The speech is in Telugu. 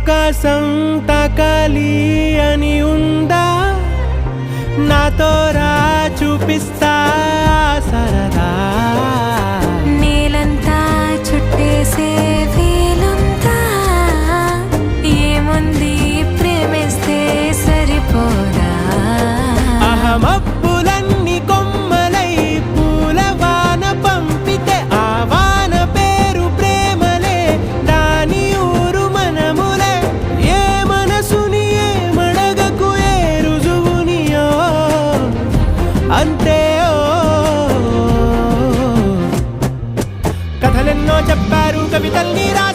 ఆకాశం తాకాలి అని ఉందా, నాతో రా చూపిస్తా సరదా. నేలంతా చుట్టేసే వీలుందా, ఏముంది ప్రేమిస్తే సరిపోదా. అహమప్పులన్నీ కొమ్మలై పూలవాన పంపితే ఆ వాన పేరు ప్రేమలే, దాని ఊరు మనములే. ఏ మనసుని ఏ మడగకు ఏ రుజువునియో అంతే. కథలెన్నో చెప్పారు కవితల్ని రా